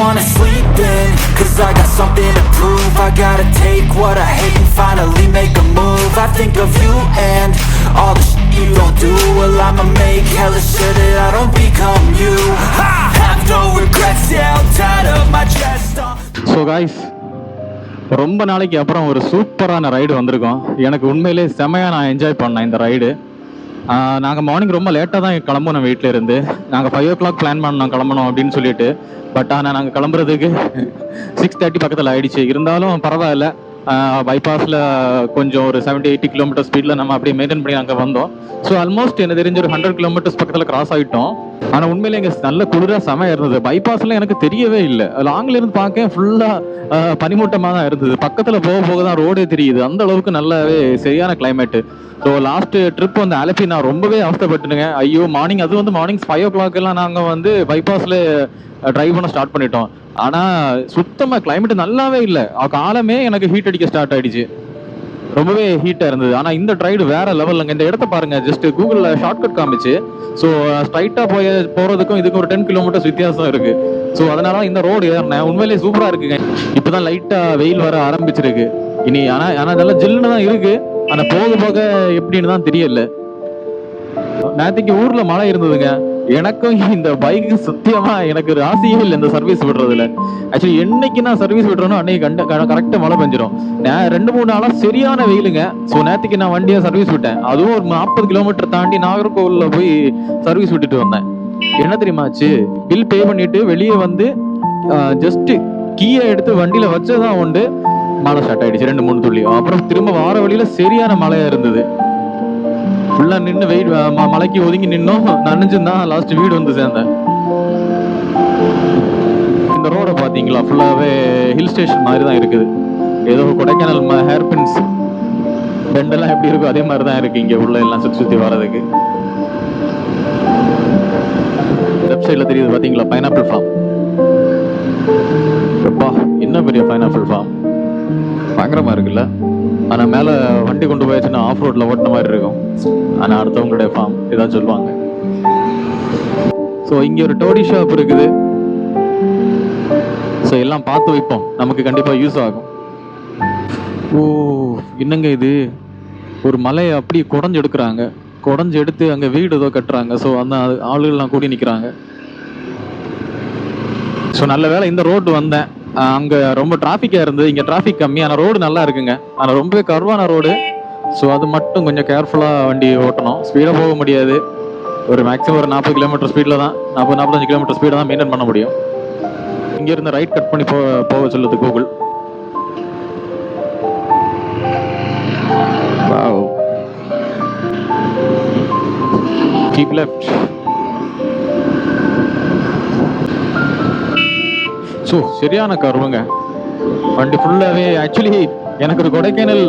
wanna sleep in, cause I got something to prove. I gotta take what I hate and finally make a move. I think of you and all the shit you don't do. Well, I'ma make hella sure that I don't become you. I have no regrets, yeah, I'm tired of my chest. So guys, ரொம்ப நாளைக்கு அப்புறம் ஒரு சூப்பரான ride வந்திருக்கோம். எனக்கு உண்மையிலே செமையாக நான் என்ஜாய் பண்ணேன் இந்த ரைடு. நாங்கள் மார்னிங் ரொம்ப லேட்டாக தான் கிளம்பணும் வீட்டில் இருந்து. நாங்கள் 5 o'clock பிளான் பண்ணோம் கிளம்பணும் அப்படின்னு சொல்லிட்டு. பட் ஆனால் நாங்கள் கிளம்புறதுக்கு 6:30 பக்கத்தில் ஆயிடுச்சு. இருந்தாலும் பரவாயில்ல, பைபாஸில் கொஞ்சம் ஒரு 70-80 கிலோமீட்டர் ஸ்பீடில் நம்ம அப்படியே மெயின்டைன் பண்ணி நாங்கள் வந்தோம். ஸோ ஆல்மோஸ்ட் எனக்கு தெரிஞ்ச ஒரு 100 கிலோமீட்டர்ஸ் பக்கத்தில் கிராஸ் ஆகிட்டோம். ஆனால் உண்மையிலே எங்கள் நல்ல குளிராக செமையாக இருந்தது. பைபாஸ்லாம் எனக்கு தெரியவே இல்லை. லாங்கில் இருந்து பார்க்க ஃபுல்லாக பனிமூட்டமாக தான் இருந்தது. பக்கத்தில் போக போக தான் ரோடே தெரியுது. அந்த அளவுக்கு நல்லாவே சரியான கிளைமேட்டு. ஸோ லாஸ்ட்டு ட்ரிப் வந்து அலப்பி நான் ரொம்பவே அவஸ்தைப்பட்டுனுங்க. ஐயோ, மார்னிங் 5 o'clock எல்லாம் நாங்கள் வந்து பைபாஸில் ட்ரைவ் பண்ண ஸ்டார்ட் பண்ணிட்டோம். ஆனால் சுத்தமாக கிளைமேட் நல்லாவே இல்லை. காலமே எனக்கு ஹீட் அடிக்க ஸ்டார்ட் ஆகிடுச்சு. ரொம்பவே ஹீட்டாக இருந்தது. ஆனால் இந்த ரைடு வேற லெவலுங்க. இந்த இடத்த பாருங்க, ஜஸ்ட் கூகுளில் ஷார்ட்கட் காமிச்சு. ஸோ ஸ்ட்ரைட்டாக போகிறதுக்கும் இதுக்கும் ஒரு 10 kilometers வித்தியாசம் இருக்கு. ஸோ அதனால இந்த ரோடு ஏறினேன். உண்மையிலேயே சூப்பராக இருக்குங்க. இப்போதான் லைட்டாக வெயில் வர ஆரம்பிச்சிருக்கு இனி. ஆனால் நல்லா ஜில்லுன்னு தான் இருக்கு. ஆனால் போக போக எப்படின்னு தான் தெரியல. நேற்றுக்கு ஊர்ல மழை இருந்ததுங்க. எனக்கும் இந்த பைக்கு சத்தியமா எனக்கு ராசியே இல்லை இந்த சர்வீஸ் விடுறதுல. ஆக்சுவலி என்னைக்கு நான் சர்வீஸ் விடுறேனோ அன்னைக்கு கரெக்டா மழை பெஞ்சிடும். 2-3 நாளா சரியான வெயிலுங்க. ஸோ நேற்றுக்கு நான் வண்டியை சர்வீஸ் விட்டேன். அதுவும் ஒரு 40 கிலோமீட்டர் தாண்டி நாகர்கோவில்ல போய் சர்வீஸ் விட்டுட்டு வந்தேன். என்ன தெரியுமாச்சு, பில் பே பண்ணிட்டு வெளியே வந்து ஜஸ்ட் கீயை எடுத்து வண்டியில வச்சதான் உண்டு மழை ஸ்டார்ட் ஆயிடுச்சு 2-3 துள்ளி. அப்புறம் திரும்ப வார வழியில சரியான மழையா இருந்தது. ஃபுல்லா நின்று வெயிட் மலைக்கு ஒதுங்கி நின்னோம். நனைஞ்சுதான் லாஸ்ட் வீடு வந்து சேர்ந்தேன். இந்த ரோட பாத்தீங்களா, ஃபுல்லாவே ஹில் ஸ்டேஷன் மாதிரி தான் இருக்குது. ஏதோ கொடைக்கானல் ஹேர்பின்ஸ் பெண்டெல்லாம் எப்படி இருக்கும் அதே மாதிரி தான் இருக்கு. இங்க உள்ள எல்லாம் சுத்தி வர்றதுக்கு. லெஃப்ட் சைட்ல தெரியுது பாத்தீங்களா, பைனாப்பிள் ஃபார்ம். அப்பா, என்ன பெரிய பைனாப்பிள் ஃபார்ம், பயங்கரமா இருக்குல்ல. ஆனா மேல வண்டி கொண்டு போயாச்சுன்னா ஆஃப் ரோட்ல ஓட்டின மாதிரி இருக்கும். ஆனா அடுத்தவங்களுடைய ஃபார்ம் ஏதாவது சொல்லுவாங்க. ஸோ இங்க ஒரு டோடி ஷாப் இருக்குது. ஸோ எல்லாம் பார்த்து வைப்போம், நமக்கு கண்டிப்பா யூஸ் ஆகும். ஓ, என்னங்க இது, ஒரு மலையை அப்படி குடஞ்சு எடுக்கிறாங்க. குடஞ்சு எடுத்து அங்க வீடு ஏதோ கட்டுறாங்க. ஸோ அந்த ஆளுகள்லாம் கூடி நிற்கிறாங்க. ஸோ நல்ல வேலை இந்த ரோடு வந்தேன். அங்க ரொம்ப டிராஃபிக்கா இருந்தது. இங்க டிராஃபிக் கம்மி. ஆனா ரோடு நல்லா இருக்குங்க. ஆனா ரொம்பவே கர்வான ரோடு. ஸோ அது மட்டும் கொஞ்சம் கேர்ஃபுல்லா வண்டி ஓட்டணும். ஸ்பீடா போக முடியாது. ஒரு மேக்ஸிமம் ஒரு 40 கிலோமீட்டர் ஸ்பீட்ல தான், 40-45 கிலோமீட்டர் ஸ்பீட தான் மெயின்டைன் பண்ண முடியும். இங்க இருந்து ரைட் கட் பண்ணி போக சொல்லுது Google. Wow, keep left. So சரியான கர்வுங்க. வண்டி ஃபுல்லாகவே ஆக்சுவலி எனக்கு ஒரு கொடைக்கானல்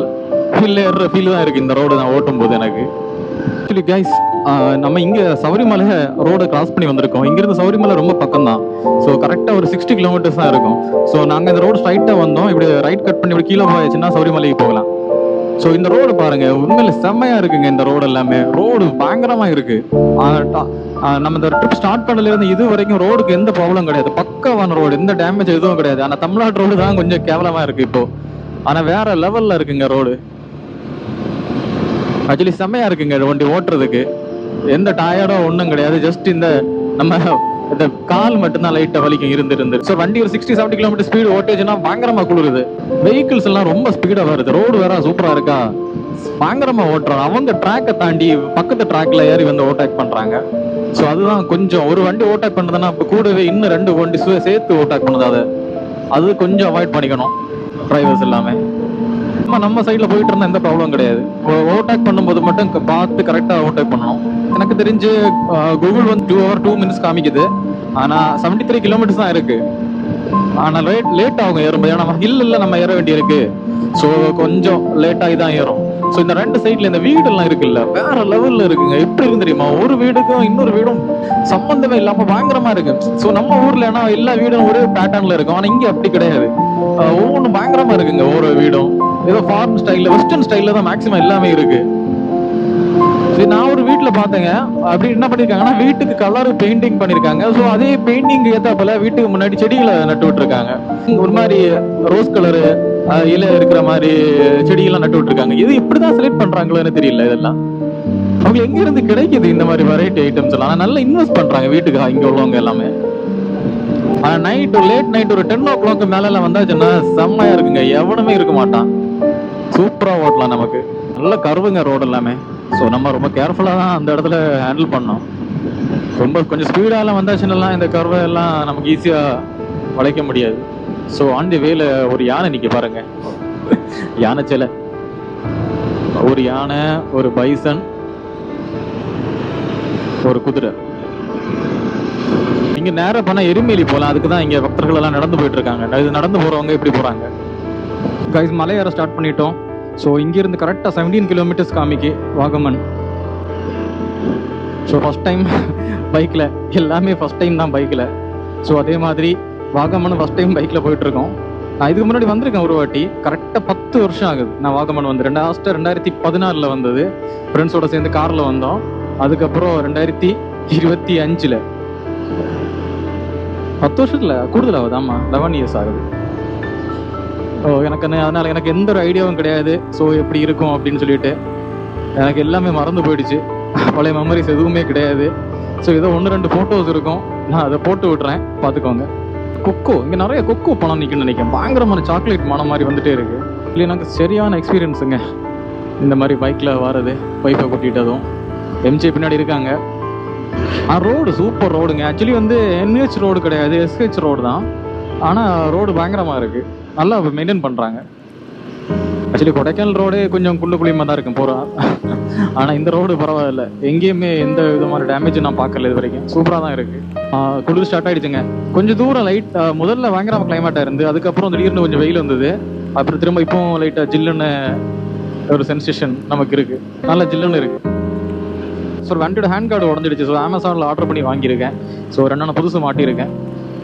ஹில் ஏறுற ஃபீல் தான் இருக்குது இந்த ரோடு நான் ஓட்டும் போது எனக்கு. ஆக்சுவலி கைஸ், நம்ம இங்கே சபரிமலை ரோடு கிராஸ் பண்ணி வந்திருக்கோம். இங்கேருந்து சபரிமலை ரொம்ப பக்கம் தான். ஸோ கரெக்டாக ஒரு 60 கிலோமீட்டர்ஸ் தான் இருக்கும். ஸோ நாங்கள் இந்த ரோடு ஸ்ட்ரைட்டாக வந்தோம். இப்படி ரைட் கட் பண்ணி இப்படி கீழே போயாச்சுன்னா சபரிமலைக்கு போகலாம். ஸோ இந்த ரோடு பாருங்க, உண்மையில செம்மையா இருக்குங்க. இந்த ரோடு எல்லாமே ரோடு பயங்கரமா இருக்கு. நம்ம இந்த ட்ரிப் ஸ்டார்ட் பண்ணல இருந்து இது வரைக்கும் ரோடுக்கு எந்த ப்ராப்ளம் கிடையாது. பக்காவான ரோடு, எந்த டேமேஜ் எதுவும் கிடையாது. ஆனா தமிழ்நாடு ரோடு தான் கொஞ்சம் கேவலமா இருக்கு இப்போ. ஆனா வேற லெவல்ல இருக்குங்க ரோடு. ஆக்சுவலி செம்மையா இருக்குங்க வண்டி ஓட்டுறதுக்கு. எந்த டயர்டோ ஒன்றும் கிடையாது. ஜஸ்ட் இந்த நம்ம இந்த கால் மட்டும்தான் லைட்டா வலிக்கும் இருந்து. ஸோ வண்டி ஒரு 60-70 கிலோமீட்டர் ஸ்பீடு ஓட்டேஜ்னா பயங்கரமா குளிருது. வெஹிக்கிள்ஸ் எல்லாம் ரொம்ப ஸ்பீடா வருது. ரோடு வேற சூப்பரா இருக்கா, பயங்கரமா ஓட்டுறாங்க. அவங்க ட்ராக்கை தாண்டி பக்கத்து ட்ராக்ல ஏறி வந்து ஓவர்டேக் பண்றாங்க. ஸோ அதுதான் கொஞ்சம், ஒரு வண்டி ஓவர்டேக் பண்ணதுன்னா இப்போ கூடவே இன்னும் 2 வண்டி சேர்த்து ஓவர்டேக் பண்ணுது. அது கொஞ்சம் அவாய்ட் பண்ணிக்கணும் டிரைவர்ஸ் எல்லாமே. நம்ம சைட்ல போயிட்டு இருந்தா எந்த ப்ராப்ளம் கிடையாது. ஓவர்டேக் பண்ணும்போது மட்டும் பார்த்து கரெக்டா ஓவர்டேக் பண்ணணும். எனக்கு தெரிஞ்சு கூகுள் வந்து 2 hours 2 minutes காமிக்குது. ஆனா 73 கிலோமீட்டர்ஸ் தான் இருக்கு. ஆனா லேட் ஆகும் ஏறும்போது. ஏன்னா நம்ம ஹில்ல நம்ம ஏற வேண்டி இருக்கு. ஸோ கொஞ்சம் லேட் ஆகி தான் ஏறும். ஸோ இந்த 2 சைட்ல இந்த வீடு எல்லாம் இருக்குல்ல, வேற லெவல்ல இருக்குங்க. எப்படி இருக்கு தெரியுமா, ஒரு வீடுக்கும் இன்னொரு வீடும் சம்பந்தமே இல்லாம பயங்கரமா இருக்கு. ஸோ நம்ம ஊர்ல ஏன்னா எல்லா வீடும் ஒரே பேட்டர்ன்ல இருக்கும். ஆனா இங்க அப்படி கிடையாது. ஒவ்வொன்றும் பயங்கரமா இருக்குங்க. ஒவ்வொரு வீடும் ஏதோ ஃபார்ம் ஸ்டைல்ல, வெஸ்டர்ன் ஸ்டைல்ல தான் மேக்ஸிமம் எல்லாமே இருக்கு. சரி, நான் ஒரு வீட்டுல பார்த்தேங்க. அப்படி என்ன பண்ணிருக்காங்கன்னா வீட்டுக்கு கலர் பெயிண்டிங் பண்ணிருக்காங்க. ஸோ அதே பெயிண்டிங் ஏத்தாப்புல வீட்டுக்கு முன்னாடி செடிகளை நட்டு விட்டுருக்காங்க. ஒரு மாதிரி ரோஸ் கலரு இலை இருக்கிற மாதிரி செடிகள்லாம் நட்டு விட்டுருக்காங்க. இது இப்படிதான் செலக்ட் பண்றாங்களோன்னு தெரியல. இதெல்லாம் அவங்களுக்கு எங்க இருந்து கிடைக்குது இந்த மாதிரி வெரைட்டி ஐட்டம்ஸ் எல்லாம்? ஆனா நல்லா இன்வெஸ்ட் பண்றாங்க வீட்டுக்கு இங்க உள்ளவங்க எல்லாமே. ஆனா லேட் நைட் ஒரு 10 o'clock மேல எல்லாம் வந்தாச்சுன்னா செம்மையா இருக்குங்க. எவனுமே இருக்க மாட்டான். சூப்பரா ஓட்டலாம். நமக்கு நல்ல கர்வுங்க ரோடு எல்லாமே. ஸோ நம்ம ரொம்ப கேர்ஃபுல்லா தான் அந்த இடத்துல ஹேண்டில் பண்ணோம். ரொம்ப கொஞ்சம் ஸ்பீடாலாம் வந்தாச்சுன்னா இந்த கர்வை எல்லாம் நமக்கு ஈஸியா வளைக்க முடியாது. ஸோ ஆன் தி வேல ஒரு யானை நிக்க பாருங்க. யானை சிலை, ஒரு யானை, ஒரு பைசன், ஒரு குதிரை. இங்க நேரம் பண்ண எரிமேலி போலாம். அதுக்கு தான் இங்க பக்தர்கள் எல்லாம் நடந்து போயிட்டு இருக்காங்க. இது நடந்து போறவங்க இப்படி போறாங்க. கைஸ், மலை ஏற ஸ்டார்ட் பண்ணிட்டோம். ஸோ இங்கிருந்து கரெக்டாக 17 kilometers காமிக்கு வாகமன். ஸோ ஃபர்ஸ்ட் டைம் பைக்கில், எல்லாமே ஃபர்ஸ்ட் டைம் தான் பைக்கில். ஸோ அதே மாதிரி வாகமன் ஃபர்ஸ்ட் டைம் பைக்கில் போயிட்டுருக்கோம். நான் இதுக்கு முன்னாடி வந்திருக்கேன் ஒரு வாட்டி. கரெக்டாக 10 வருஷம் ஆகுது நான் வாகமன் வந்து. 2014 வந்தது. ஃப்ரெண்ட்ஸோட சேர்ந்து காரில் வந்தோம். அதுக்கப்புறம் 2025 10 வருஷத்துல கூடுதல் ஆகுது. ஆமாம், 11 years ஆகுது. அதனால எனக்கு எந்த ஒரு ஐடியாவும் கிடையாது. ஸோ எப்படி இருக்கும் அப்படின்னு சொல்லிட்டு எனக்கு எல்லாமே மறந்து போயிடுச்சு. பழைய மெமரிஸ் எதுவுமே கிடையாது. ஸோ ஏதோ 1-2 ஃபோட்டோஸ் இருக்கும். நான் அதை போட்டு விட்டுறேன், பார்த்துக்கோங்க. கொக்கோ, இங்கே நிறைய கொக்கோ பணம் நிற்குன்னு நினைக்கிறேன். பயங்கரமான சாக்லேட் மனம் மாதிரி வந்துட்டே இருக்கு. இல்லை, எனக்கு சரியான எக்ஸ்பீரியன்ஸுங்க இந்த மாதிரி பைக்கில் வர்றது. பைப்பை கூட்டிகிட்டதும் எம்ஜே பின்னாடி இருக்காங்க. ரோடு சூப்பர் ரோடுங்க. ஆக்சுவலி வந்து NH ரோடு கிடையாது, SH ரோடு தான். ஆனால் ரோடு பயங்கரமாக இருக்குது. நல்லா மெயின்டைன் பண்ணுறாங்க. ஆக்சுவலி கொடைக்கானல் ரோடு கொஞ்சம் குழியுமா தான் இருக்கும் போகிறோம். ஆனால் இந்த ரோடு பரவாயில்ல. எங்கேயுமே எந்த விதமான டேமேஜும் நான் பார்க்கல இது வரைக்கும். சூப்பராக தான் இருக்குது. குளிர் ஸ்டார்ட் ஆகிடுச்சுங்க. கொஞ்சம் தூரம் லைட் முதல்ல பயங்கரமாக கிளைமேட்டாக இருந்து, அதுக்கப்புறம் திடீர்னு கொஞ்சம் வெயில் வந்தது. அப்புறம் திரும்ப இப்போ லைட்டாக ஜில்லுன்னு ஒரு சென்சேஷன் நமக்கு இருக்குது. நல்லா ஜில்லுன்னு இருக்குது. ஸோ வண்டியோட ஹேண்ட் கார்டு உடஞ்சிடுச்சு. ஸோ Amazonல ஆர்டர் பண்ணி வாங்கியிருக்கேன். ஸோ 2 புதுசு மாட்டியிருக்கேன்.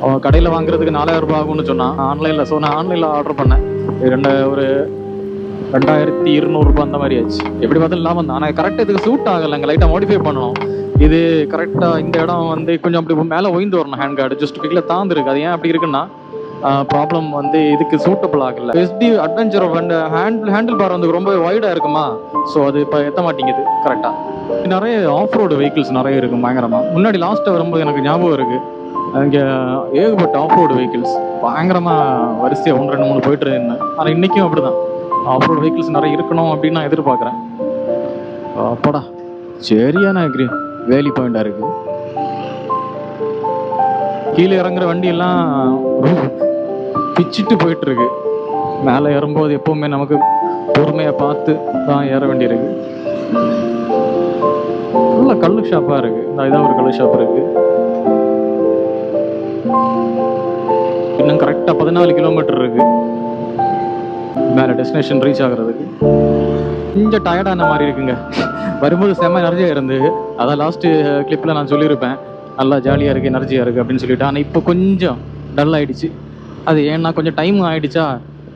அவன் கடையில் வாங்குறதுக்கு 4000 ரூபாய் ஆகும்னு சொன்னான் ஆன்லைனில். ஸோ நான் ஆன்லைனில் ஆர்டர் பண்ணேன். ஒரு 2200 ரூபாய் அந்த மாதிரி ஆச்சு. எப்படி பார்த்தாலும் லாபம் தான். ஆனால் கரெக்டாக இதுக்கு சூட் ஆகலைங்க. லைட்டாக மாடிஃபை பண்ணணும். இது கரெக்டாக இந்த இடம் வந்து கொஞ்சம் அப்படி மேலே ஒய்ந்து வரணும். ஹேண்ட் கார்டு ஜஸ்ட் கிக்கில் தாந்துருக்கு. அது ஏன் அப்படி இருக்குன்னா ப்ராப்ளம் வந்து இதுக்கு சூட்டபிள் ஆகல. SD அட்வென்ச்சர் ஹேண்டில் பார் வந்து ரொம்ப வைடாக இருக்குமா. ஸோ அது இப்போ எத்த மாட்டேங்குது கரெக்டாக. நிறைய ஆஃப் ரோடு வெஹிக்கிள்ஸ் நிறைய இருக்கும் பயங்கரமாக. முன்னாடி லாஸ்ட்டாக வரும்போது எனக்கு ஞாபகம் இருக்குது, இங்கே ஏகப்பட்ட ஆஃப் ரோடு வெஹிக்கிள்ஸ் பயங்கரமாக வரிசையாக 1, 2, 3 போயிட்டு இருந்தேன். ஆனால் இன்றைக்கும் அப்படி தான் ஆஃப் ரோடு வெஹிக்கிள்ஸ் நிறைய இருக்கணும் அப்படின்னு நான் எதிர்பார்க்குறேன். அப்போடா சரியான வேலி பாயிண்டாக இருக்குது. கீழே இறங்குற வண்டியெல்லாம் பிச்சுட்டு போயிட்டு இருக்கு. மேலே ஏறும்போது எப்பவுமே நமக்கு பொறுமையாக பார்த்து தான் ஏற வேண்டியிருக்கு. ஃபுல்லாக கல்லு ஷாப்பாக இருக்கு. இதான் ஒரு கல்லு ஷாப் இருக்கு. இன்னும் கரெக்டாக 14 கிலோமீட்டர் இருக்கு மேலே டெஸ்டினேஷன் ரீச் ஆகுறதுக்கு. கொஞ்சம் டயர்டான மாதிரி இருக்குங்க. வரும்போது செம்ம எனர்ஜியாக இருந்து, அதான் லாஸ்ட்டு கிளிப்பில் நான் சொல்லியிருப்பேன், நல்லா ஜாலியாக இருக்குது, எனர்ஜியாக இருக்குது அப்படின்னு சொல்லிட்டு. ஆனால் இப்போ கொஞ்சம் டல் ஆகிடுச்சு. அது ஏன்னா கொஞ்சம் டைம் ஆகிடுச்சா,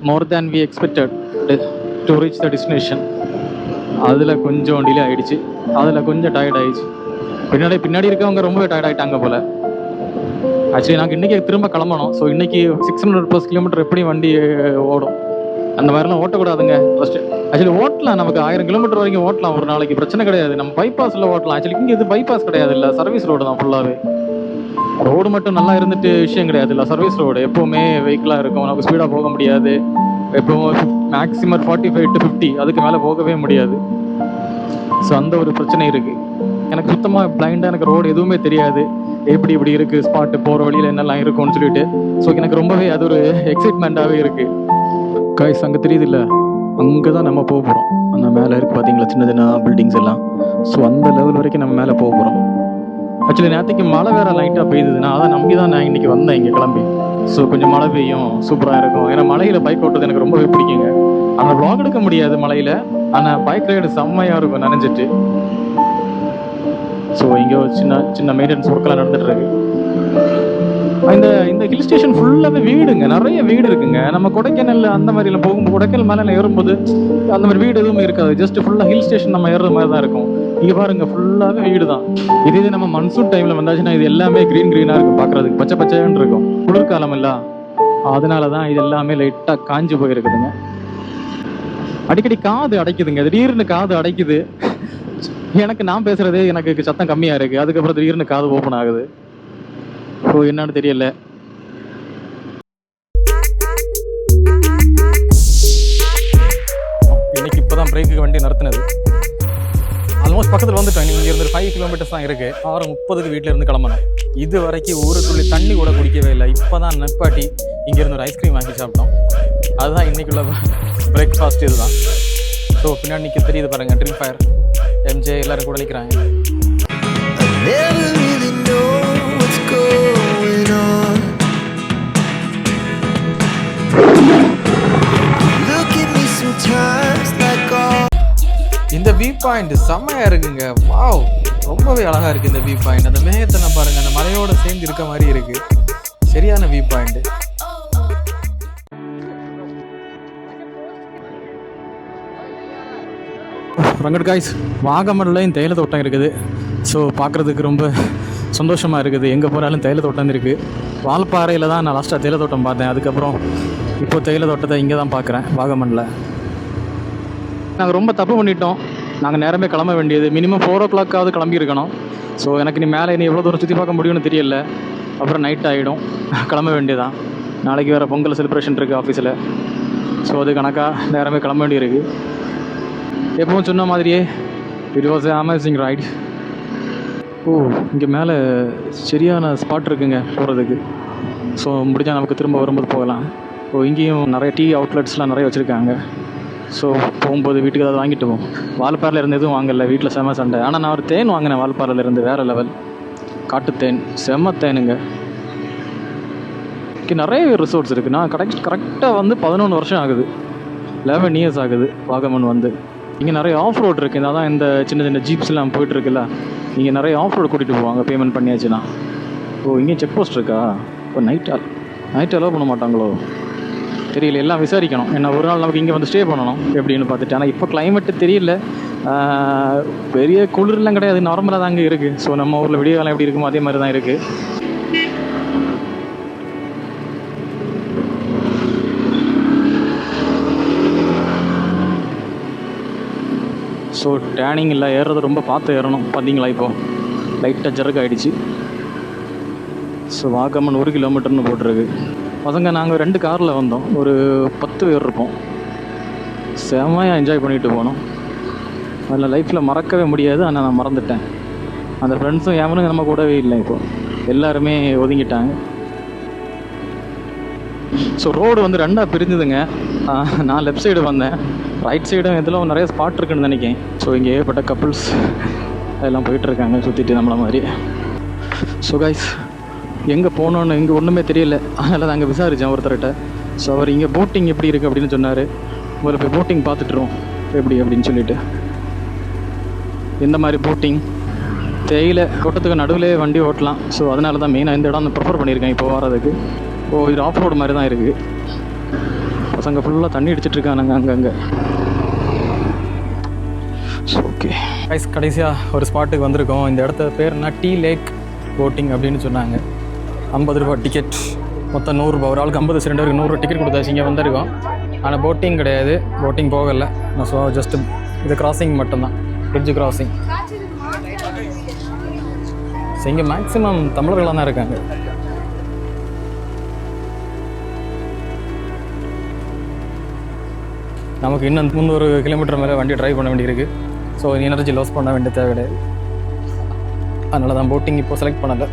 more than we expected to reach the destination. அதில் கொஞ்சம் டிலே ஆகிடுச்சு. அதில் கொஞ்சம் டயர்ட் ஆகிடுச்சு. பின்னாடி இருக்கவங்க ரொம்பவே டயர்ட் ஆகிட்டாங்க போல். ஆக்சுவலி நாங்கள் இன்றைக்கி திரும்ப கிளம்பணும். ஸோ இன்றைக்கி 600+ கிலோமீட்டர் எப்படி வண்டி ஓடும், அந்த மாதிரிலாம் ஓட்டக்கூடாதுங்க ஃபஸ்ட்டு. ஆக்சுவலி ஓட்டலாம், நமக்கு 1000 கிலோமீட்டர் வரைக்கும் ஓட்டலாம் ஒரு நாளைக்கு, பிரச்சனை கிடையாது. நம்ம பைபாஸில் ஓட்டலாம். ஆக்சுவலி இங்கே இது பைபாஸ் கிடையாது, இல்லை சர்வீஸ் ரோடு தான் ஃபுல்லாகவே. ரோடு மட்டும் நல்லா இருந்துட்டு விஷயம் கிடையாது, இல்லை சர்வீஸ் ரோடு. எப்போவுமே வெஹிக்கிளாக இருக்கும், நமக்கு ஸ்பீடாக போக முடியாது. எப்போவும் மேக்ஸிமம் 45 to 50, அதுக்கு மேலே போகவே முடியாது. ஸோ அந்த ஒரு பிரச்சனை இருக்குது. எனக்கு சுத்தமாக பிளைண்டாக எனக்கு ரோடு எதுவுமே தெரியாது. எப்படி இப்படி இருக்குது ஸ்பாட்டு, போகிற வழியில் என்னெல்லாம் இருக்கும்னு சொல்லிட்டு. ஸோ எனக்கு ரொம்பவே அது ஒரு எக்ஸைட்மெண்ட்டாகவே இருக்குது. கைஸ், அங்கே தெரியுது இல்லை, அங்கே தான் நம்ம போக போகிறோம். அந்த மேலே இருக்குது பார்த்தீங்களா சின்ன சின்ன பில்டிங்ஸ் எல்லாம். ஸோ அந்த லெவல் வரைக்கும் நம்ம மேலே போக போகிறோம். ஆக்சுவலி நேற்றுக்கு மழை வேறு லைட்டாக பெய்யுதுன்னா அதை நம்பி தான் நான் இன்றைக்கி வந்தேன் இங்கே கிளம்பி. ஸோ கொஞ்சம் மழை பெய்யும், சூப்பராக இருக்கும். ஏன்னா மலையில் பைக் ஓட்டுறது எனக்கு ரொம்பவே பிடிக்குங்க. ஆனால் வ்ளாக் எடுக்க முடியாது மலையில், ஆனால் பைக் ரைடு செம்மையாக இருக்கும் நனைஞ்சிட்டு. ஸோ இங்கே ஒரு சின்ன மெயின்டெனன்ஸ் ஒர்க்கெல்லாம் நடந்துட்டு இருக்கு. இந்த ஹில் ஸ்டேஷன் ஃபுல்லாகவே வீடுங்க, நிறைய வீடு இருக்குங்க. நம்ம கொடைக்கானல் அந்த மாதிரில போகும்போது, கொடைக்கானல் மேலே ஏறும்போது அந்த மாதிரி வீடு எதுவுமே இருக்காது. ஜஸ்ட் ஃபுல்லாக ஹில் ஸ்டேஷன் நம்ம ஏறுற மாதிரி தான் இருக்கும். இங்கே பாருங்க ஃபுல்லாகவே வீடு தான். இதே நம்ம மன்சூன் டைமில் வந்தாச்சுன்னா இது எல்லாமே க்ரீனாக இருக்கும், பார்க்குறதுக்கு பச்சை பச்சைன்னு இருக்கும். குளிர்காலம் இல்லை, அதனால தான் இது எல்லாமே லைட்டாக காஞ்சி போயிருக்குதுங்க. அடிக்கடி காது அடைக்குதுங்க, திடீர்னு காது அடைக்குது. எனக்கு நான் பேசுறதே எனக்கு சத்தம் கம்மியாக இருக்குது, அதுக்கப்புறம் திடீர்னு காது ஓப்பன் ஆகுது. ஸோ என்னன்னு தெரியல. இன்னைக்கு இப்போ தான் பிரேக்கு வண்டி நிறுத்தினது. ஆல்மோஸ்ட் பக்கத்தில் வந்துட்டோம். இங்கே இருந்து 5 கிலோமீட்டர்ஸ் தான் இருக்குது. 6:30 வீட்டில் இருந்து கிளம்பணும். இது வரைக்கும் ஒரு துளி தண்ணி கூட குடிக்கவே இல்லை. இப்போ தான் நெப்பாட்டி இங்கேருந்து ஒரு ஐஸ்கிரீம் வாங்கி சாப்பிட்டோம். அதுதான் இன்றைக்குள்ள பிரேக்ஃபாஸ்ட். இதுதான். ஸோ பின்னாடி நிற்க தெரியுது பாருங்க, ட்ரீம் ஃபயர், எம்ஜே எல்லாரும் கூட நிற்கிறாங்க. இந்த வியூ பாயிண்ட் செம்மையா இருக்குங்க. வாவ், ரொம்பவே அழகா இருக்கு இந்த வியூ பாயிண்ட். அந்த மேகத்தை பாருங்க, அந்த மலையோட சேர்ந்து இருக்க மாதிரி இருக்கு. சரியான வியூ பாயிண்ட். ரங்கட் காய்ஸ், வாகமன்லையும் தேயிலை தோட்டம் இருக்குது. ஸோ பார்க்குறதுக்கு ரொம்ப சந்தோஷமாக இருக்குது. எங்கே போனாலும் தேயிலை தோட்டம் இருக்குது. வால்பாறையில் தான் நான் லாஸ்ட்டாக தேயிலை தோட்டம் பார்த்தேன். அதுக்கப்புறம் இப்போ தேயிலை தோட்டத்தை இங்கே தான் பார்க்குறேன், வாகமனில். நாங்கள் ரொம்ப தப்பு பண்ணிட்டோம். நாங்கள் நேரமே கிளம்ப வேண்டியது. Minimum 4 o'clock கிளம்பியிருக்கணும். ஸோ எனக்கு நீ மேலே எவ்வளோ தூரம் சுற்றி பார்க்க முடியும்னு தெரியல. அப்புறம் நைட் ஆகிடும், கிளம்ப வேண்டியதான். நாளைக்கு வேறு பொங்கல் செலிப்ரேஷன் இருக்குது ஆஃபீஸில். ஸோ அது கணக்காக நேரமே கிளம்ப வேண்டியிருக்கு. எப்பவும் சொன்ன மாதிரியே இட் வாஸ் அமேசிங் ரைட். ஓ, இங்கே மேலே சரியான ஸ்பாட் இருக்குங்க போகிறதுக்கு. ஸோ முடிஞ்சால் நமக்கு திரும்ப வரும்போது போகலாம். ஓ, இங்கேயும் நிறைய டீ அவுட்லெட்ஸ்லாம் நிறைய வச்சுருக்காங்க. ஸோ போகும்போது வீட்டுக்கு ஏதாவது வாங்கிட்டு போவோம். வால்பாறையில் இருந்து எதுவும் வாங்கலை, வீட்டில் செம்ம சண்டை. ஆனால் நான் ஒரு தேன் வாங்கினேன் வால்பாறையில் இருந்து, வேறு லெவல் காட்டுத்தேன், செம்ம தேனுங்க. இங்கே நிறைய ரிசோர்ட்ஸ் இருக்குது. நான் கரெக்டாக வந்து 11 வருஷம் ஆகுது, 11 years ஆகுது வாகமன் வந்து. இங்கே நிறைய ஆஃப் ரோட் இருக்குது. அதான் இந்த சின்ன சின்ன ஜீப்ஸ்லாம் போயிட்டுருக்குல்ல, இங்கே நிறைய ஆஃப் ரோடு கூட்டிகிட்டு போவாங்க பேமெண்ட் பண்ணியாச்சுன்னா. ஓ, இங்கே செக் போஸ்ட் இருக்கா? இப்போ நைட் அலோவ் பண்ண மாட்டாங்களோ தெரியல, எல்லாம் விசாரிக்கணும். ஏன்னா ஒரு நாள் நமக்கு இங்கே வந்து ஸ்டே பண்ணணும் எப்படின்னு பார்த்துட்டு. ஆனால் இப்போ கிளைமேட்டு தெரியல, பெரிய குளிர்லாம் கிடையாது, நார்மலாக தான் அங்கே இருக்குது. ஸோ நம்ம ஊரில் விடிய காலம் எப்படி இருக்குமோ அதே மாதிரி தான் இருக்குது. ஸோ டேனிங் இல்லை, ஏறுறது ரொம்ப பார்த்து ஏறணும். பார்த்தீங்களா, இப்போது லைட்டாக ஜர்க் ஆகிடுச்சு. ஸோ வாகமன் 1 கிலோமீட்டர்னு போட்டிருக்கு. பசங்க நாங்கள் 2 காரில் வந்தோம், ஒரு 10 பேர் இருப்போம். செம்மையாக என்ஜாய் பண்ணிட்டு போனோம். அதில் லைஃப்பில் மறக்கவே முடியாது. ஆனால் நான் மறந்துட்டேன். அந்த ஃப்ரெண்ட்ஸும் எவனுங்க நம்ம கூடவே இல்லை, இப்போது எல்லாருமே ஒதுங்கிட்டாங்க. ஸோ ரோடு வந்து 2ஆக பிரிஞ்சுதுங்க. நான் லெஃப்ட் சைடு வந்தேன், ரைட் சைடும் இதில் நிறைய ஸ்பாட் இருக்குன்னு நினைக்கிறேன். ஸோ இங்கே ஏற்பட்ட கப்புள்ஸ் அதெல்லாம் போயிட்டுருக்காங்க சுற்றிட்டு நம்மளை மாதிரி. ஸோ கைஸ், எங்கே போகணுன்னு இங்கே ஒன்றுமே தெரியல. அதனால் நாங்கள் விசாரித்தேன் ஒருத்தர்கிட்ட. ஸோ அவர் இங்கே போட்டிங் எப்படி இருக்குது அப்படின்னு சொன்னார். முதல்ல போய் போட்டிங் பார்த்துட்டுருவோம் எப்படி அப்படின்னு சொல்லிட்டு. இந்த மாதிரி போட்டிங் தேயிலை தோட்டத்துக்கு நடுவில் வண்டி ஓட்டலாம். ஸோ அதனால தான் மெயினாக இந்த இடம் ப்ரிஃபர் பண்ணியிருக்கேன் இப்போ வர்றதுக்கு. ஓ, இது ஆஃப் ரோடு மாதிரி தான் இருக்குது. பசங்க ஃபுல்லாக தண்ணி அடிச்சிட்ருக்கானுங்க அங்கங்கே. ஸோ ஓகே கைஸ், கடைசியாக ஒரு ஸ்பாட்டுக்கு வந்திருக்கோம். இந்த இடத்த பேர்னா டீ லேக் போட்டிங் அப்படின்னு சொன்னாங்க. 50 ரூபா டிக்கெட், மொத்தம் 100 ரூபா. ஒரு ஆளுக்கு 50, 2 பேருக்கு 100 ரூபா டிக்கெட் கொடுத்தாச்சு. இங்கே வந்திருக்கோம். ஆனால் போட்டிங் கிடையாது, போட்டிங் போகலை. ஸோ ஜஸ்ட்டு இது கிராசிங் மட்டும்தான், பிரிட்ஜ் கிராசிங். ஸோ இங்கே மேக்ஸிமம் தமிழர்களாக தான் இருக்காங்க. நமக்கு இன்னும் 300 கிலோமீட்டர் மேலே வண்டி ட்ரைவ் பண்ண வேண்டியிருக்கு. ஸோ எனர்ஜி லாஸ் பண்ண வேண்டிய தேவை கிடையாது. அதனால தான் போட்டிங் இப்போ செலக்ட் பண்ணலை.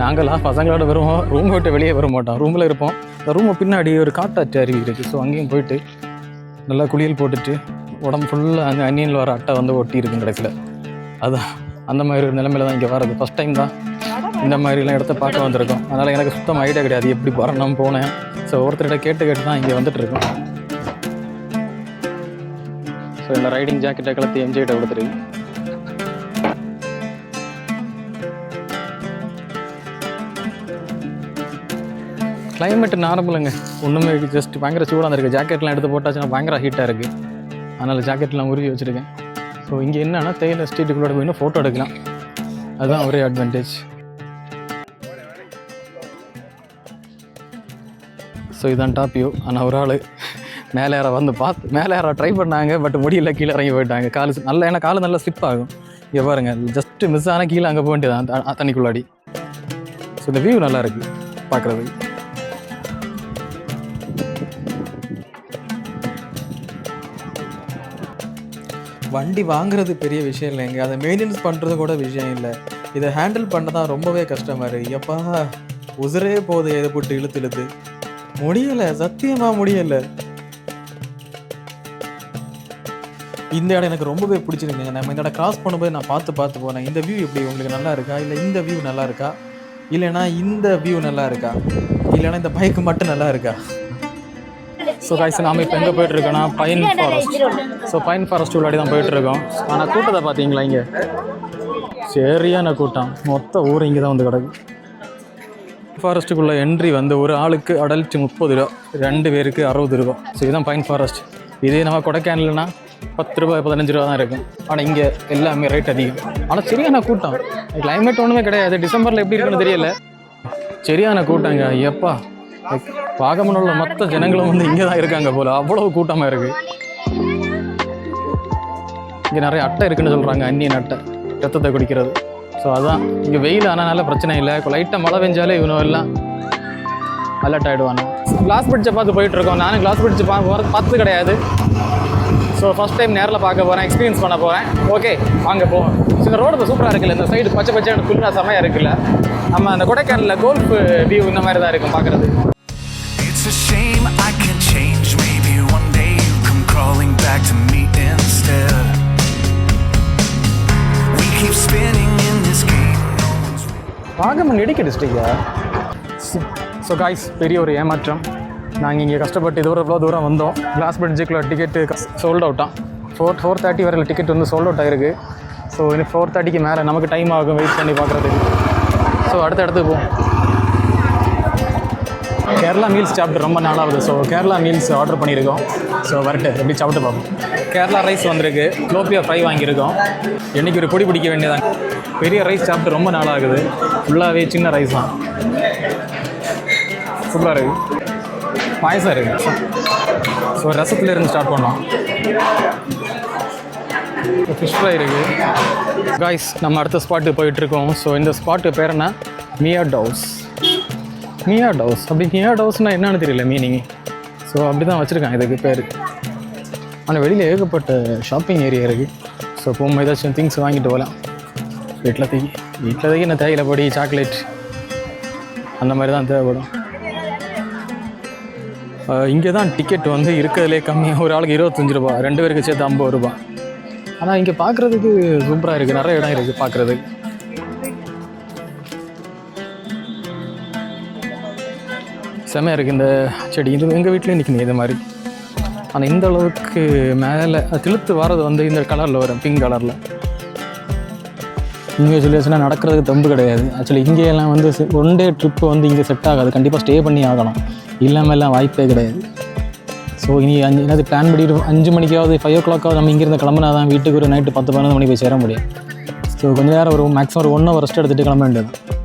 நாங்களாம் பசங்களோட வருவோம், ரூமை விட்டு வெளியே வர மாட்டோம், ரூமில் இருப்போம். இந்த ரூமை பின்னாடி ஒரு காட்டாற்று அருவி இருக்குது. ஸோ அங்கேயும் போயிட்டு நல்லா குளியல் போட்டுட்டு உடம்பு ஃபுல்லாக அங்கே அன்னியனில் வர அட்டை வந்து ஒட்டி இருக்கும் கடைசியில். அதுதான் அந்த மாதிரி ஒரு நிலைமையில தான் இங்கே வர்றது. ஃபஸ்ட் டைம் தான் இந்த மாதிரிலாம் இடத்த பார்க்க வந்திருக்கோம். அதனால் எனக்கு சுத்தமாக ஐடியா கிடையாது எப்படி வரணும் போனேன். ஸோ ஒருத்தர்கிட்ட கேட்டு தான் இங்கே வந்துட்டுருக்கோம். ஸோ இந்த ரைடிங் ஜாக்கெட்டை கலத்தி எம்ஜிகிட்ட கொடுத்துருக்கு. கிளைமேட் நார்மலுங்க, ஒன்றுமே ஜஸ்ட் பயங்கர சூடாக இருக்குது. ஜாக்கெட்லாம் எடுத்து போட்டாச்சுன்னா பயங்கர ஹீட்டாக இருக்குது. அதனால் ஜாக்கெட்லாம் உருவி வச்சுருக்கேன். ஸோ இங்கே என்னன்னா தேயிலை எஸ்டேட்டுக்குள்ளே போய் ஃபோட்டோ எடுக்கலாம், அதுதான் ஒரே அட்வான்டேஜ். ஸோ இதுதான் டாப் வியூ. ஆனால் ஒரு ஆள் மேலே ஏற வந்து மேலே ஏற ட்ரை பண்ணாங்க, பட் முடியல, கீழே இறங்கி போயிட்டாங்க. ஏன்னா காலு நல்லா ஸ்லிப் ஆகும். இங்கே பாருங்க, ஜஸ்ட்டு மிஸ் ஆனால் கீழே அங்கே போக வேண்டியதான் தண்ணிக்குள்ளாடி. ஸோ இந்த வியூ நல்லா இருக்குது பார்க்குறதுக்கு. வண்டி வாங்குறது பெரிய விஷயம் இல்லைங்க, அதை மெயின்டெனன்ஸ் பண்ணுறது கூட விஷயம் இல்லை. இதை ஹேண்டில் பண்ண தான் ரொம்பவே கஷ்டமாக இருக்குது. எப்பா உசுரே போகுது எதை போட்டு இழுத்து முடியலை, சத்தியமாக முடியலை. இந்த இடம் எனக்கு ரொம்பவே பிடிச்சிருக்குங்க. நம்ம இந்த இடம் கிராஸ் பண்ணும்போது நான் பார்த்து போனேன். இந்த வியூ எப்படி உங்களுக்கு நல்லா இருக்கா, இல்லை இந்த வியூ நல்லா இருக்கா, இல்லைனா இந்த வியூ நல்லா இருக்கா, இல்லைனா இந்த பைக்கு மட்டும் நல்லா இருக்கா? ஸோ காய்ஸ், நாம் இப்போ எங்கே போயிட்டுருக்கோன்னா pine forest. So pine forest உள்ளாடி தான் போயிட்டுருக்கோம். ஆனால் கூட்டத்தை பார்த்தீங்களா, இங்கே சரியான கூட்டம், மொத்த ஊர் இங்கே தான் வந்து கிடக்கு. ஃபாரஸ்ட்டுக்குள்ளே என்ட்ரி வந்து ஒரு ஆளுக்கு அடல்ட் 30 ரூபா, 2 பேருக்கு 60 ரூபா. ஸோ இதுதான் பைன் ஃபாரஸ்ட். இதே நம்ம கொடைக்கானல்னா 10 ரூபா 15 ரூபா தான் இருக்கும். ஆனால் இங்கே எல்லாமே ரேட் அதிகம். ஆனால் சரியான கூட்டம். கிளைமேட் ஒன்றுமே கிடையாது, டிசம்பரில் எப்படி இருக்குன்னு தெரியல, சரியான கூட்டங்க. எப்பா வாகமனில் உள்ள மொத்த ஜனங்களும் வந்து இங்கே தான் இருக்காங்க போல், அவ்வளவு கூட்டமாக இருக்குது. இங்கே நிறைய அட்டை இருக்குன்னு சொல்கிறாங்க, அந்நியன் அட்டை, ரத்தத்தை குடிக்கிறது. ஸோ அதான் இங்கே வெயில் ஆனால பிரச்சனை இல்லை, லைட்டாக மழை பெஞ்சாலே இவனும் எல்லாம் அலர்ட் ஆகிடுவானு. கிளாஸ் பிரிட்ஜை பார்த்து போயிட்டுருக்கோம். நானும் கிளாஸ் பிரிட்ஜ் பார்த்தது கிடையாது. ஸோ ஃபஸ்ட் டைம் நேரில் பார்க்க போகிறேன், எக்ஸ்பீரியன்ஸ் பண்ண போகிறேன். ஓகே வாங்க போவோம். ஸோ இந்த ரோடு சூப்பராக இருக்குல்ல, இந்த சைடு பச்சை பச்சை ஃபுல்லாக செமையாக இருக்குல்ல. நம்ம அந்த கொடைக்கானலில் கோல்ஃப் வியூ இந்த மாதிரி தான் இருக்கும் பார்க்குறது. It's a shame I can't change. Maybe one day you come crawling back to me instead. We keep spinning in this game. Vagamon Idukki டிஸ்ட்ரிக்டா? ஸோ காய்ஸ், பெரிய ஒரு ஏமாற்றம். நாங்கள் இங்கே கஷ்டப்பட்டு இவ்வளோ தூரம் வந்தோம். கிளாஸ் பிரிட்ஜுக்குள்ள டிக்கெட்டு சோல்ட் அவுட்டான். 4:30 வரையில் டிக்கெட் வந்து சோல்ட் அவுட் ஆகிருக்கு. ஸோ இன்னும் 4:30க்கு மேலே நமக்கு டைம் ஆகும் வெயிட் பண்ணி பார்க்குறதுக்கு. ஸோ அடுத்த இடத்துக்கு போவோம். கேரளா மீல்ஸ் சாப்பிட்டு ரொம்ப நாளாகுது. ஸோ கேரளா மீல்ஸ் ஆர்டர் பண்ணியிருக்கோம். ஸோ வரட்டு எப்படி சாப்பிட்டு பார்ப்போம். கேரளா ரைஸ் வந்திருக்கு, லோப்பியா ஃப்ரை வாங்கியிருக்கோம். என்றைக்கு ஒரு பொடி பிடிக்க வேண்டியதாங்க. பெரிய ரைஸ் சாப்பிட்டு ரொம்ப நாளாகுது, ஃபுல்லாகவே சின்ன ரைஸ் தான். சூப்பராக இருக்குது, பாயசம் இருக்குது. ஸோ ரசத்துலேருந்து ஸ்டார்ட் பண்ணோம். ஃபிஷ் ஃப்ரை இருக்குது. காய்ஸ், நம்ம அடுத்த ஸ்பாட்டுக்கு போயிட்டுருக்கோம். ஸோ இந்த ஸ்பாட்டு பேர் என்ன, மியாட் ஹவுஸ். மியாட் ஹவுஸ் அப்படி மியாட் ஹவுஸ்னால் என்னன்னு தெரியல மீனிங். ஸோ அப்படி தான் வச்சுருக்காங்க இதுக்கு பேர். ஆனால் வெளியில் ஏகப்பட்ட ஷாப்பிங் ஏரியா இருக்குது. ஸோ போகும்போது ஏதாச்சும் திங்ஸ் வாங்கிட்டு போகலாம். வீட்டில் தூக்கி என்ன தேயிலை பொடி, சாக்லேட் அந்த மாதிரி தான் தேவைப்படும். இங்கே தான் டிக்கெட் வந்து இருக்கிறதுலே கம்மியாக, ஒரு ஆளுக்கு 25 ரூபா, 2 பேருக்கு சேர்த்து 50 ரூபா. ஆனால் இங்கே பார்க்குறதுக்கு சூப்பராக இருக்குது, நிறைய இடம் இருக்குது பார்க்குறதுக்கு. செமையாக இருக்குது இந்த செடி. இது எங்கள் வீட்லேயே நிற்கணும் இது மாதிரி. ஆனால் இந்த அளவுக்கு மேலே திழுத்து வரது வந்து இந்த கலரில் வரும், பிங்க் கலரில். இங்கே சொல்லியாச்சுன்னா நடக்கிறதுக்கு தம்பு கிடையாது. ஆக்சுவலி இங்கேயெல்லாம் வந்து 1 டே ட்ரிப்பு வந்து இங்கே செட் ஆகாது, கண்டிப்பாக ஸ்டே பண்ணி ஆகணும், இல்லாமல்லாம் வாய்ப்பே கிடையாது. ஸோ இனி என்னது பிளான் பண்ணிட்டு 5 மணிக்காவது 5 o'clock நம்ம இங்கேருந்து கிளம்புனா தான் வீட்டுக்கு ஒரு நைட்டு 10-11 மணி போய் சேர முடியும். ஸோ கொஞ்சம் நேரம் ஒரு மேக்ஸிமம் ஒரு 1 hour ரெஸ்ட் எடுத்துகிட்டு கிளம்ப வேண்டியது.